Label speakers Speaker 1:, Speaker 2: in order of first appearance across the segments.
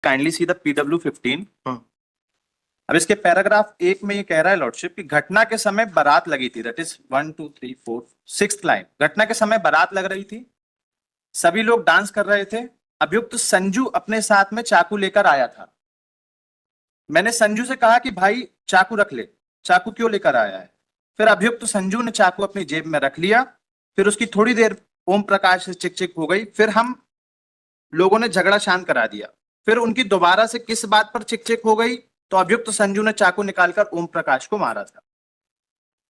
Speaker 1: Kindly see the PW15।
Speaker 2: हाँ।
Speaker 1: अब इसके पैराग्राफ 1 में ये कह रहा है लॉर्डशिप कि घटना के समय बारात लगी थी, दैट इज 1 2 3 4 6th लाइन। घटना के समय बारात लग रही थी, सभी लोग डांस कर रहे थे। अभियुक्त संजू अपने साथ में चाकू लेकर आया था। मैंने संजू से कहा कि भाई चाकू रख ले, चाकू क्यों लेकर आया है? फिर अभियुक्त संजू ने चाकू अपनी जेब में रख लिया। फिर उसकी थोड़ी देर ओम प्रकाश से चिक चिक हो गई। फिर हम लोगों ने झगड़ा शांत करा दिया। फिर उनकी दोबारा से किस बात पर चिक चिक हो गई तो अभियुक्त संजू ने चाकू निकालकर ओम प्रकाश को मारा था।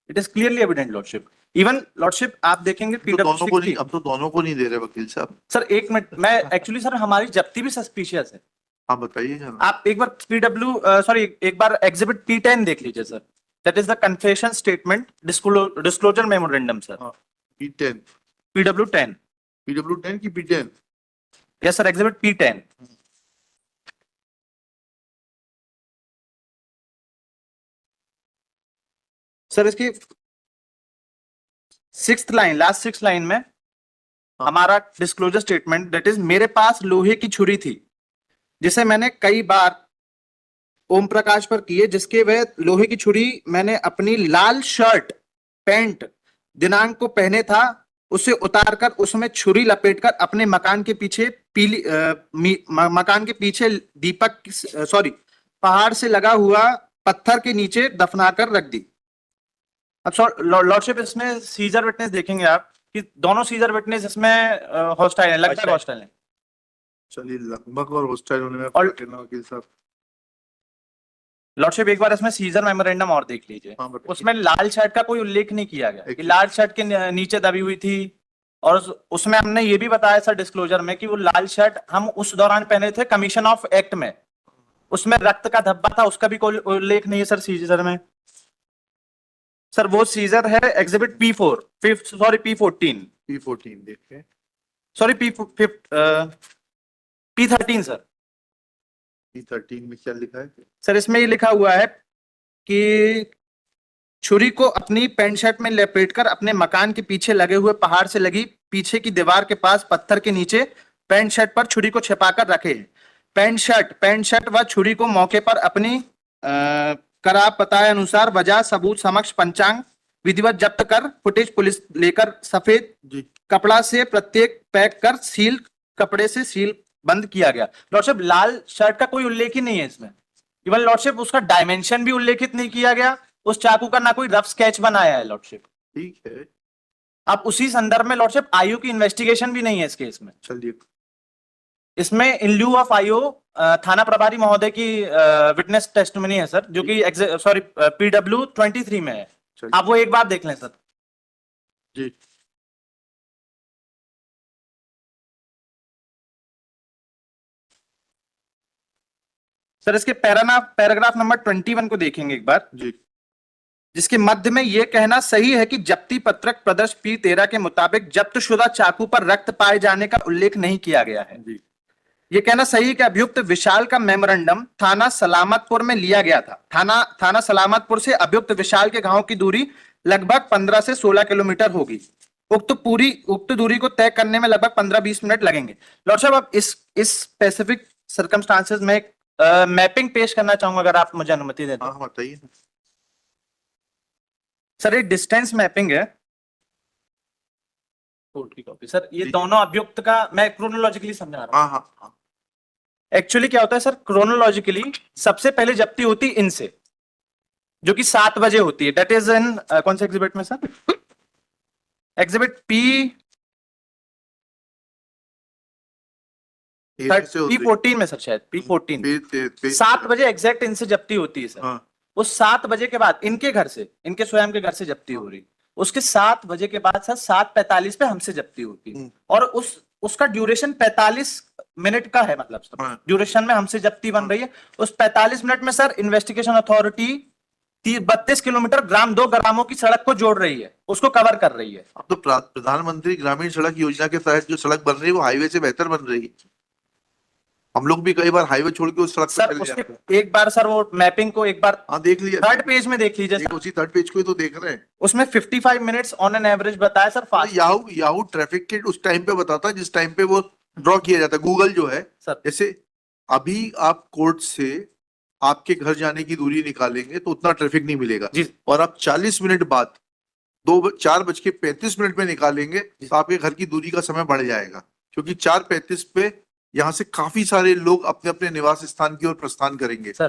Speaker 1: It is clearly evident lordship. Even lordship आप देखेंगे
Speaker 2: तो दोनों को नहीं, अब तो दोनों को नहीं दे रहे वकील साहब।
Speaker 1: सर एक मिनट, मैं एक्चुअली सर हमारी जब्ती भी सस्पिशियस है।
Speaker 2: हाँ बताइए।
Speaker 1: आप एक बार एक बार एग्जिबिट P10 देख लीजिए sir. That is the confession statement disclosure memorandum sir.
Speaker 2: P10
Speaker 1: PW10
Speaker 2: PW10 की P10?
Speaker 1: Yes sir, exhibit P10। Sir इसकी 6th लाइन, लास्ट 6 लाइन में हमारा डिस्क्लोजर स्टेटमेंट, दैट इज मेरे पास लोहे की छुरी थी जिसे मैंने कई बार ओम प्रकाश पर किए, जिसके वह लोहे की छुरी मैंने अपनी लाल शर्ट पैंट दिनांक को पहने था, उसे उतारकर उसमें छुरी लपेटकर अपने मकान के पीछे मकान के पीछे पहाड़ से लगा हुआ पत्थर के नीचे दफनाकर रख दी। अब लॉर्डशिप इसमें सीजर विटनेस देखेंगे आप कि दोनों सीजर विटनेस इसमें हॉस्टाइल है, लगभग हॉस्टाइल है।
Speaker 2: चलिए लगभग और हॉस्टाइल होने में वकील साहब।
Speaker 1: लॉर्डशिप एक बार इसमें सीजर मेमोरेंडम और देख लीजिए। उसमें लाल शर्ट का कोई उल्लेख नहीं किया गया कि लाल शर्ट के नीचे दबी हुई थी। और उसमें हमने ये भी बताया सर डिस्क्लोजर में कि वो लाल शर्ट हम उस दौरान पहने थे कमीशन ऑफ एक्ट में, उसमें रक्त का धब्बा था, उसका भी कोई उल्लेख नहीं है सर सीजर में। सर वो सीजर है एग्जिबिट P14
Speaker 2: देखिए।
Speaker 1: Sorry P13 sir.
Speaker 2: P13 में क्या लिखा है
Speaker 1: सर? इसमें ये लिखा हुआ है कि छुरी को अपनी पैंट शर्ट में लपेटकर अपने मकान के पीछे लगे हुए पहाड़ से लगी पीछे की दीवार के पास पत्थर के नीचे पैंट शर्ट पर छुरी को छिपाकर रखे। पैंट शर्ट व छुरी को मौके पर अपनी करार बताए अनुसार वजह सबूत समक्ष पंचांग विधिवत जब्त कर फुटेज पुलिस लेकर सफेद कपड़ा से प्रत्येक पैक कर सील कपड़े से सील बंद किया गया। लॉर्डशिप लाल शर्ट का कोई उल्लेख ही नहीं है इसमें। इवन लॉर्डशिप उसका डायमेंशन भी उल्लेखित नहीं किया गया। उस चाकू का ना कोई रफ स्केच बनाया है लॉर्डशिप।
Speaker 2: ठीक है।
Speaker 1: अब उसी संदर्भ में लॉर्डशिप आईओ की इन्वेस्टिगेशन भी नहीं है इस केस में।
Speaker 2: चलिए
Speaker 1: इसमें इन ल्यू ऑफ आईओ थाना प्रभारी महोदय की विटनेस टेस्टिमनी है सर, जो कि PW23 में है। आप वो एक बार देख लें सर।
Speaker 2: जी।
Speaker 1: सर इसके पैराग्राफ नंबर 21 को देखेंगे एक बार
Speaker 2: जी,
Speaker 1: जिसके मध्य में यह कहना सही है कि जब्ती पत्रक प्रदर्श P13 के मुताबिक जब्तशुदा चाकू पर रक्त पाए जाने का उल्लेख नहीं किया गया है।
Speaker 2: जी।
Speaker 1: यह कहना सही है कि अभियुक्त विशाल का मेमोरेंडम थाना सलामतपुर में लिया गया था। थाना सलामतपुर से अभियुक्त विशाल के गांव की दूरी लगभग 15 से 16 किलोमीटर होगी। उक्त दूरी को तय करने में लगभग 15-20 मिनट लगेंगे। लॉर्ड साहब, अब इस स्पेसिफिक सर्कमस्टांसेस में एक मैपिंग पेश करना चाहूंगा, अगर आप मुझे अनुमति दें।
Speaker 2: हाँ बताइए
Speaker 1: सर ये डिस्टेंस मैपिंग है कोर्ट की कॉपी। सर ये दोनों अभियुक्त का मैं क्रोनोलॉजिकली समझा रहा हूँ।
Speaker 2: हाँ।
Speaker 1: एक्चुअली क्या होता है सर, क्रोनोलॉजिकली सबसे पहले जब्ती होती इनसे, जो कि 7 बजे होती है। दैट इज इन कौन से एग्जिबिट में सर? एग्जिबिट P14 में सर, शायद P14। 7 बजे एग्जैक्ट इनसे जब्ती होती है सर।
Speaker 2: हाँ।
Speaker 1: उस 7 बजे के बाद इनके घर से, इनके स्वयं के घर से जब्ती हो रही। उसके 7 बजे के बाद सर 7:45 पे हमसे जब्ती होती है। और उसका ड्यूरेशन 45 मिनट का है, मतलब सर ड्यूरेशन में हमसे जब्ती बन रही है। उस 45 मिनट में सर इन्वेस्टिगेशन अथॉरिटी 32 किलोमीटर ग्राम 2 ग्रामों की सड़क को जोड़ रही है, उसको कवर कर रही है।
Speaker 2: अब तो प्रधानमंत्री ग्रामीण सड़क योजना के तहत जो सड़क बन रही है वो हाईवे से बेहतर बन रही है। हम लोग भी कई बार हाईवे छोड़ के उस सड़क
Speaker 1: सर उसके एक बार सर वो मैपिंग को एक बार
Speaker 2: देख लिया,
Speaker 1: 3rd पेज में देख लीजिए।
Speaker 2: उसी 3rd पेज को ही तो देख रहे हैं।
Speaker 1: उसमें 55 मिनट्स ऑन एन एवरेज बताया सर फास्ट।
Speaker 2: याहू ट्रैफिक के उस टाइम पे बताता है जिस टाइम पे वो ड्रॉ किया जाता है। गूगल जो है
Speaker 1: सर,
Speaker 2: जैसे अभी आप कोर्ट से आपके घर जाने की दूरी निकालेंगे तो उतना ट्रैफिक नहीं मिलेगा
Speaker 1: जी।
Speaker 2: और आप 40 मिनट बाद 4:35 में निकालेंगे तो आपके घर की दूरी का समय बढ़ जाएगा, क्योंकि 4:35 पे यहाँ से काफी सारे लोग अपने अपने निवास स्थान की ओर प्रस्थान करेंगे
Speaker 1: सर।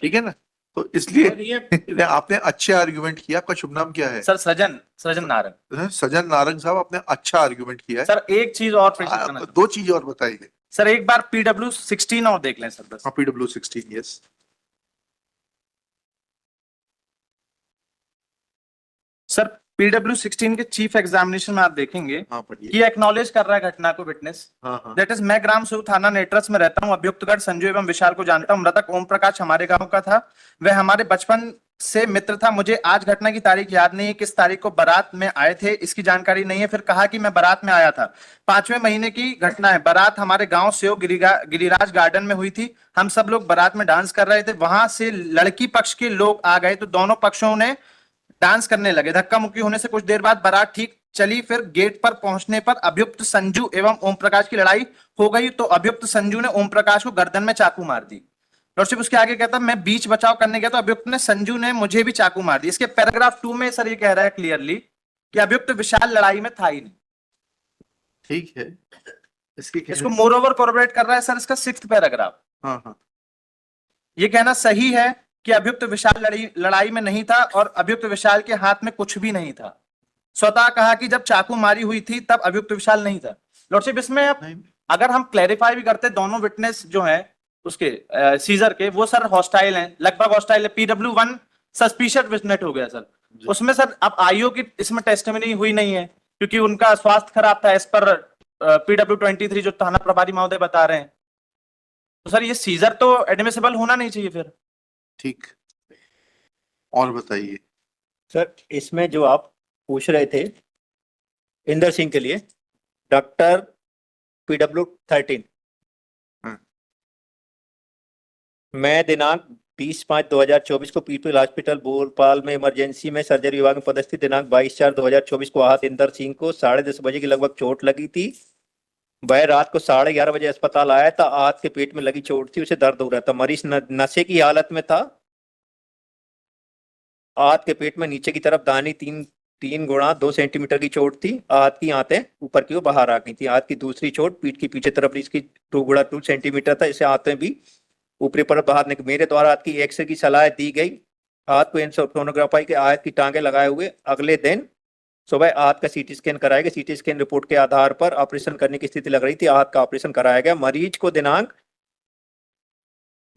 Speaker 2: ठीक है ना, तो इसलिए आपने अच्छे आर्ग्यूमेंट किया। आपका शुभ नाम क्या है?
Speaker 1: सर सृजन सृजन नारंग।
Speaker 2: सजन नारंग साहब, आपने अच्छा आर्ग्यूमेंट किया है।
Speaker 1: सर एक चीज और प्रेशर करना चाहता हूं।
Speaker 2: 2 चीज और बताइए।
Speaker 1: सर एक बार PW16 और देख लें सर बस।
Speaker 2: PW16 yes.
Speaker 1: सर PW16 के चीफ एग्जामिनेशन में आप देखेंगे
Speaker 2: हाँ पढ़िए।
Speaker 1: कि एक्नॉलेज कर रहा है घटना को विटनेस।
Speaker 2: हाँ हाँ
Speaker 1: दैट इज, मैं ग्राम सेवक थाना नेटरस में रहता हूँ, अभियुक्तगढ़ संजू एवं विशाल को जानता हूँ। मृतक ओम प्रकाश हमारे गांव का था, वह हमारे बचपन से मित्र था। मुझे आज घटना की तारीख याद नहीं है, किस तारीख को बारात में आए थे इसकी जानकारी नहीं है। फिर कहा कि मैं बारात में आया था। 5वें महीने की घटना है। बारात हमारे गांव सेव गिरिराज गार्डन में हुई थी। हम सब लोग बारात में डांस कर रहे थे, वहां से लड़की पक्ष के लोग आ गए तो दोनों पक्षों ने डांस करने लगे। धक्का मुक्की होने से कुछ देर बाद बारात ठीक चली। फिर गेट पर पहुंचने पर अभियुक्त संजू एवं ओम प्रकाश की लड़ाई हो गई तो अभियुक्त संजू ने ओम प्रकाश को गर्दन में चाकू मार दी। लॉर्डशिप उसके आगे कहता मैं बीच बचाव करने गया तो अभियुक्त ने संजू ने मुझे भी चाकू मार दी। इसके पैराग्राफ 2 में सर ये कह रहा है क्लियरली कि अभियुक्त विशाल लड़ाई में था ही नहीं।
Speaker 2: ठीक है।
Speaker 1: इसको मोर ओवर कोऑपरेट कर रहा है सर इसका 6th पैराग्राफ।
Speaker 2: हाँ हाँ
Speaker 1: ये कहना सही है कि अभियुक्त विशाल लड़ाई में नहीं था और अभियुक्त विशाल के हाथ में कुछ भी नहीं था। स्वतः कहा कि जब चाकू मारी हुई थी तब अभियुक्त विशाल नहीं था। लॉर्डशिप इसमें अगर हम क्लैरिफाई भी करते, दोनों विटनेस जो हैं उसके सीजर के, वो सर हॉस्टाइल हैं, लगभग हॉस्टाइल है। PW1 सस्पिशियस विटनेस हो गया सर। उसमें सर अब आईओ की इसमें टेस्टिमनी हुई नहीं है क्योंकि उनका स्वास्थ्य खराब था एज पर PW23 जो थाना प्रभारी महोदय बता रहे हैं। तो सर ये सीजर तो एडमिसिबल होना नहीं चाहिए फिर।
Speaker 2: ठीक, और बताइए।
Speaker 3: सर इसमें जो आप पूछ रहे थे इंदर सिंह के लिए, डॉक्टर PW13, मैं दिनांक 20/5/2024 को पीपल हॉस्पिटल भोपाल में इमरजेंसी में सर्जरी विभाग में पदस्थित। दिनांक 22/4/2024 को आहत इंदर सिंह को 10:30 बजे के लगभग चोट लगी थी। वह रात को 11:30 बजे अस्पताल आया था। आहत के पेट में लगी चोट थी, उसे दर्द हो रहा था। मरीज नशे की हालत में था। आहत के पेट में नीचे की तरफ दाहिनी 3x2 सेंटीमीटर की चोट थी। आहत की आंतें ऊपर की ओर बाहर आ गई थी। आहत की दूसरी चोट पीठ की पीछे तरफ इसकी 2x2 सेंटीमीटर था। इसे आंतें भी ऊपरी पर बाहर निकल। मेरे द्वारा आहत की एक्सरे की सलाह दी गई। आहत को एंजियोग्राफी के आहत की टांगे लगाए हुए अगले दिन सुबह आहत का CT स्कैन कराया गया। CT स्कैन रिपोर्ट के आधार पर ऑपरेशन करने की स्थिति लग रही थी। आहत का ऑपरेशन कराया गया। मरीज को दिनांक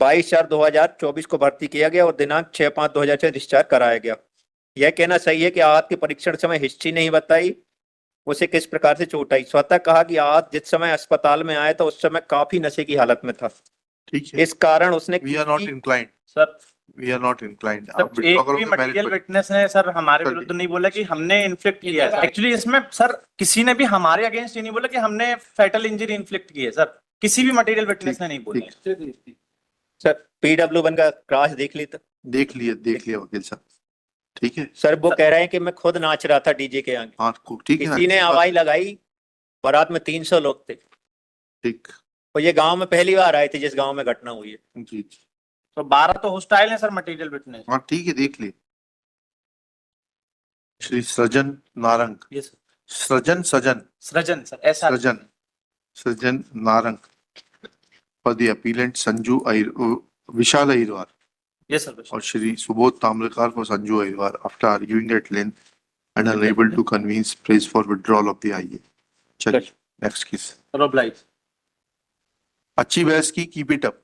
Speaker 3: 22/4/2024 को भर्ती किया गया और दिनांक 6/5/2024 डिस्चार्ज कराया गया। यह कहना सही है कि आहत के परीक्षण समय हिस्ट्री नहीं बताई, उसे किस प्रकार से चोट आई। स्वतः कहा कि आहत जिस समय अस्पताल में आया था उस समय काफी नशे की हालत में था।
Speaker 2: ठीक है,
Speaker 3: इस कारण उसने
Speaker 2: we are not inclined
Speaker 1: sir
Speaker 2: we are not inclined.
Speaker 1: Sir एक भी मटेरियल विटनेस ने सर हमारे विरुद्ध नहीं बोला कि हमने इन्फ्लिक्ट किया है। एक्चुअली इसमें सर किसी ने भी हमारे अगेंस्ट ये नहीं बोला कि हमने फैटल इंजरी इन्फ्लिक्ट की है। सर किसी भी मटेरियल विटनेस ने नहीं बोला।
Speaker 3: सर PW1 का क्रॉस देख ली।
Speaker 2: देख लिया वकील साहब, ठीक है।
Speaker 3: सर वो कह रहे हैं कि मैं खुद नाच रहा था डीजे के आगे।
Speaker 2: हाँ ठीक है ना,
Speaker 3: किसी ने आवाज लगाई। बारात में 300 लोग थे
Speaker 2: ठीक।
Speaker 3: और ये गांव में पहली बार आए थे जिस गांव में घटना हुई है।
Speaker 2: जी
Speaker 1: तो 12 तो हॉस्टाइल है सर मटेरियल विटनेस।
Speaker 2: हाँ ठीक है, देख लिए। श्री सृजन नारंग,
Speaker 1: ये
Speaker 2: सृजन
Speaker 1: सृजन सर ऐसा
Speaker 2: सृजन Narang for the appellant Sanju Vishal Ahirwar
Speaker 1: yes sir
Speaker 2: और Shri Subodh Tamrakar for Sanju Ahirwar after arguing at length and unable to convince prays for withdrawal of the IA। चलिए नेक्स्ट केस।
Speaker 1: रोबलाइज
Speaker 2: अच्छी बहस की, कीप इट अप।